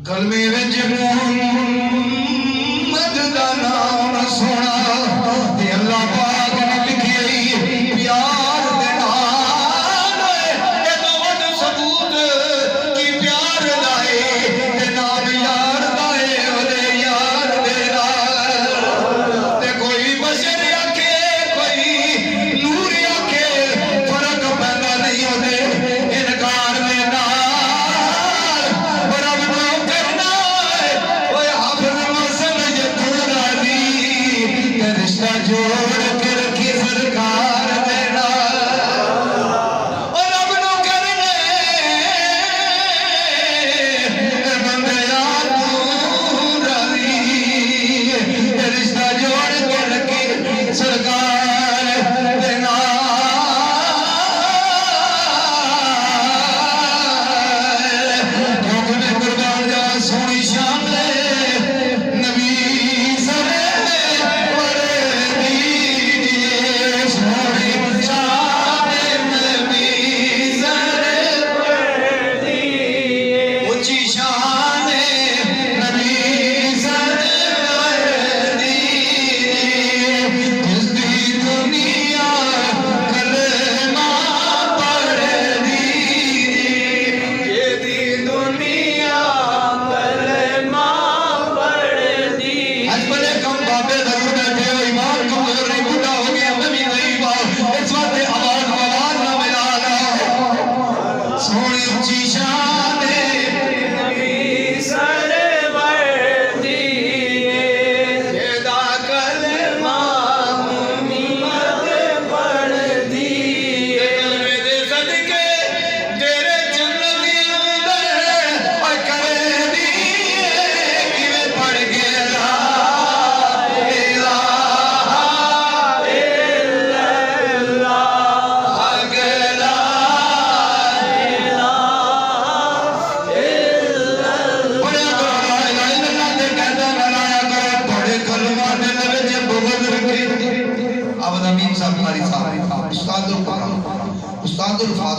कलमे विच मुहम्मद दा नाम सोना ते अल्लाह पाक ने लिखी प्यार दे नाल ए तो वड सबूत की प्यार दा है ते नाम यार दा है ओदे यार दे नाल ते कोई बशर आखे कोई नूर आखे फर्क पैदा नहीं होते इनकार दे नाल जोड़ के रखी सरकार देना और अब नो करने बंदया तू राजी रिश्ता जोड़ के रखी सरकार देना में कुर्बान जा सोनी शान नबी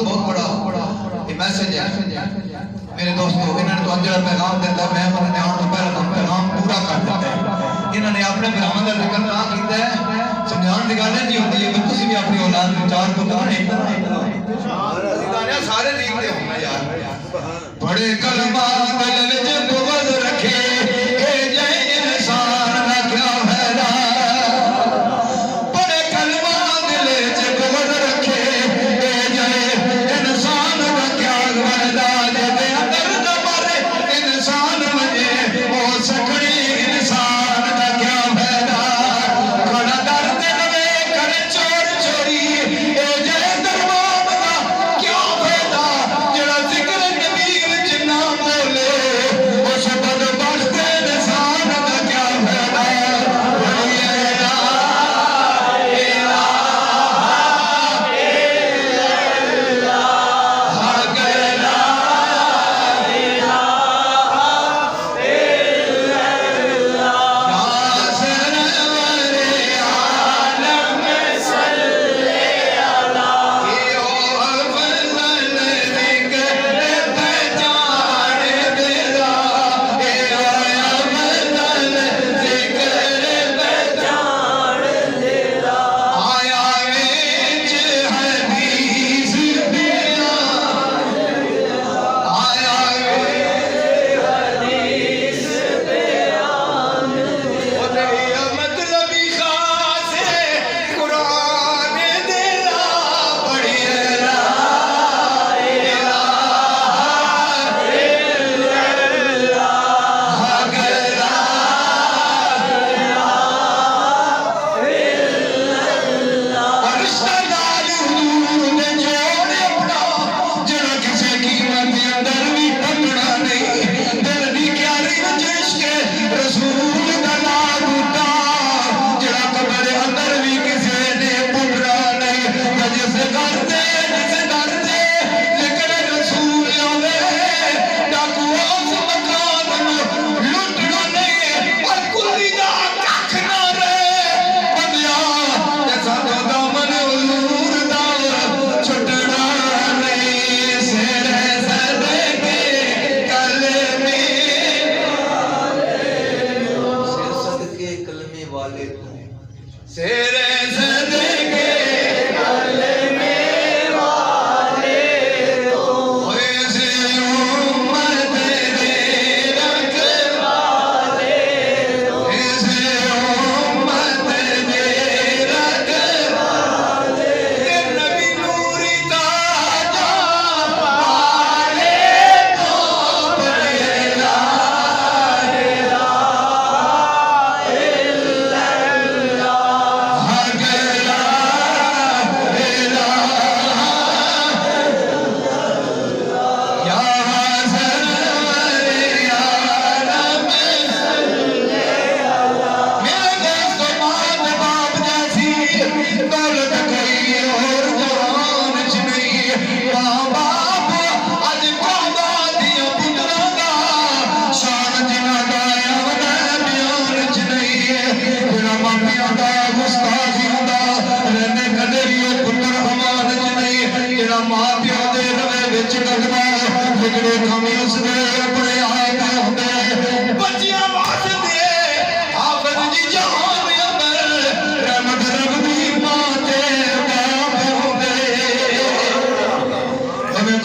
बहुत बड़ा मैसेज है मेरे दोस्तों। इन्होंने तो अंदर पैगाम दिता मैं उन्होंने आने तो पहले पैगाम पूरा कर दिता है। इन्होंने अपने भरावां दा जिक्र ना कीता है समझाने की गल नहीं होती है कि तुसीं भी अपनी औलाद नूं चार पुत्रां एक सारे देखते हो यार बड़े कलमा दिल विच बुग़्ज़ रखे ए जय इंसान दा क्या फायदा बड़े कलमा दिल विच बुग़्ज़ रखे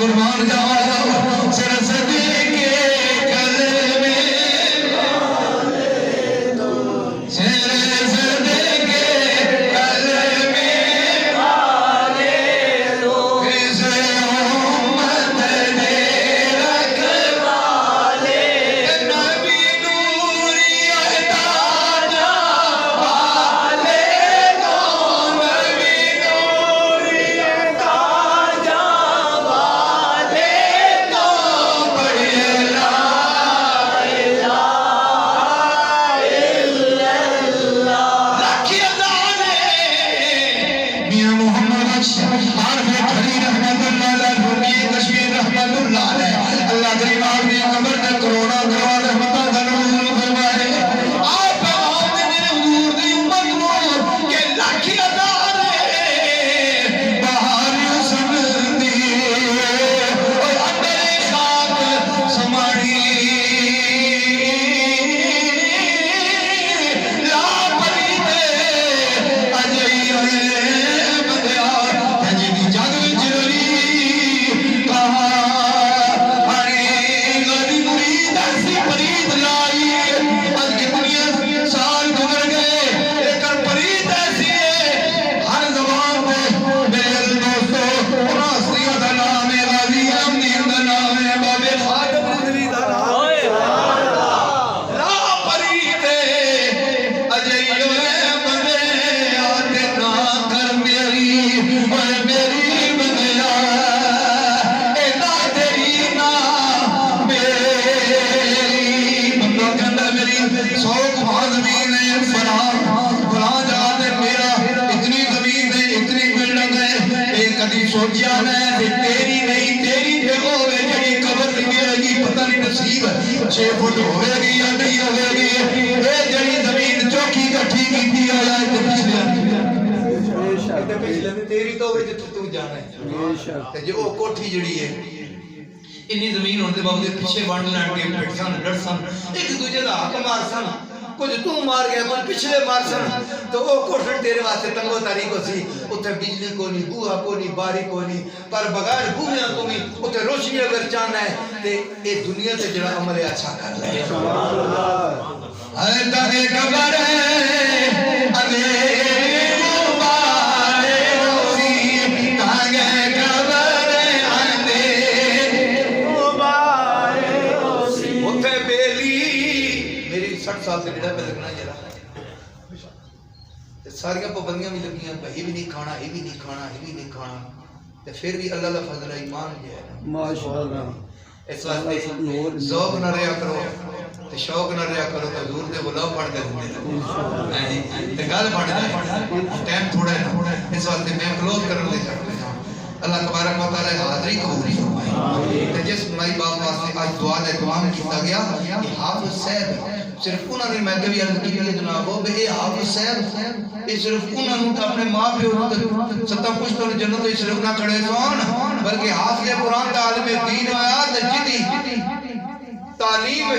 कुर्बान जावा सिर सदके कलमे सिर सदके कलमे वाले दो इस उम्मत दे रखवाले नबी नूरी ताजा वाले दो नबी नूरी ताजा वाले दो पढ़िए ला लाखी अज़ाने मियां मोहम्मद आरफ़ खली रहमतुल्लाह अलैह रूमी कश्मीर रहमतुल्लाह अलैह अल्लाह करीम आपने कब्र में करोड़ा करोड़ रहमतां का नज़ूल फरमाए आप पैगाम दे मेरे हुजूर दी उम्मत को कि लाखी अज़ाने बहार समंदी ओए अंदर खाक समाड़ी ला परीते अजई बंदिया जी जग विच रली कहा हरे गदी मुरीद ऐसी परीत लाई आज कितने साल गुजर गए लेकिन परीत ऐसी है हर ज़बान पे मेरे दोस्तों उनासिया दा नाम है गाजी अमीन दा नाम है बाबे खादम रिजवी दा नाम ला परीते अजई बंदे आते ना कर मेरी और मेरी बंदिया ए ना तेरी ना मेरी बंदा कहता मेरी 100 गुना ज़मीन है फलां जगह ते मेरा इतनी ज़मीन है इतनी बिल्डिंग है ये कभी सोचा ना कि तेरी नहीं तेरी ते होवे जेड़ी कब्र निकलेगी पता नहीं नसीब 6 फुट होवेगी या नहीं होवेगी ये जेड़ी ज़मीन चौकी इकट्ठी कीती है ते पिछले तेरी तो होवे जिथे तू जाना है ते जो ओ कोठी जड़ी है इन्नी जमीन होने के बावजूद पीछे वंड लैंड के पिटसन डरसन एक दूजे दा हक मारसन कुछ तू मार गया कुछ पिछले मारसन तो वो कोठड़ तेरे वास्ते तंगो तारी को सी उथे बिजली को नहीं बूहा को नहीं बारी को नहीं पर बगैर बूहियां को नहीं उथे रोशनी अगर चाहना है ते ये दुनिया से जड़ा अमल है अच्छा कर ले सुभान अल्लाह है ताके कबर है अंधेरे वाले रोसी ताके कबर मेरी 60 साल से डेढ़ा पे लगना जरा सारिया पाबंदियां भी लगियां भाई भी नहीं खाना ये भी नहीं खाना ये भी नहीं खाना ते फिर भी अल्लाह दा फजल है ईमान जो है माशाअल्लाह इस वास्ते ज़ौक़ न रहा करो ते शौक न रहा करो तो हुजूर दे गुलाम बन के जिंदे ते गल बन जाए टाइम थोड़ा है इस वास्ते मैं क्लोज करन दे चाहता हूं अल्लाह तबारक व तआला हाज़री कबूल फरमाए ते जिस माई बाप वास्ते आज दुआ दा इत्माम किया गया कि हाफिज साहब सिर्फ उन्होंने मैं कभी अर्ज की है जनाब वो ये हाफिज साहब ये सिर्फ उन्होंने अपने मां प्यो सत्ता पुश्तों जन्नत तो सिर्फ ना खड़े सोन बल्कि हाफिज कुरान दा आलिम दीन होया ते जिदी तालीम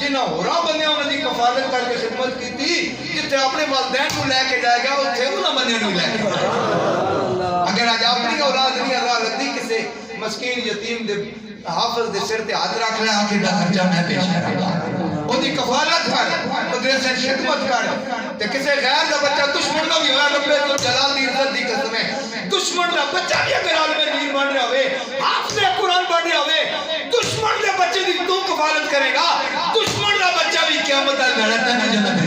जिन्हां होरा बंदियां उन्हां दी कफालत करके खिदमत कीती जिथे अपने वालिदैन को लेके जाएगा उथे उन्हां बंदियां नु लेके अगर आज अपनी औलाद नहीं अल्लाह रद्दी किसे मस्कीन यतीम दे हाफिज दे सिर ते हाथ रख ले आके दा खर्चा मैं पेश करूंगा ओदी कफालत कर मदरसे खिदमत कर ते किसे गैर दा बच्चा दुश्मन दा भी होया रब्बे तो जलाल दी इज्जत दी कसम है दुश्मन दा बच्चा भी अगर आलम दीन बन रहा होवे हाफिज कुरान पढ़ रहा होवे दुश्मन दे बच्चे दी तू कफालत करेगा दुश्मन दा बच्चा भी क़यामत तक लड़ता नहीं जन्नत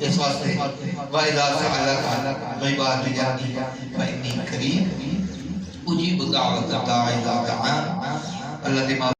इस वास्ते वाइदा से अल्लाह मैं बात भी जानी फइन्नी करीम उजीब दावत दाई दा अल्लाह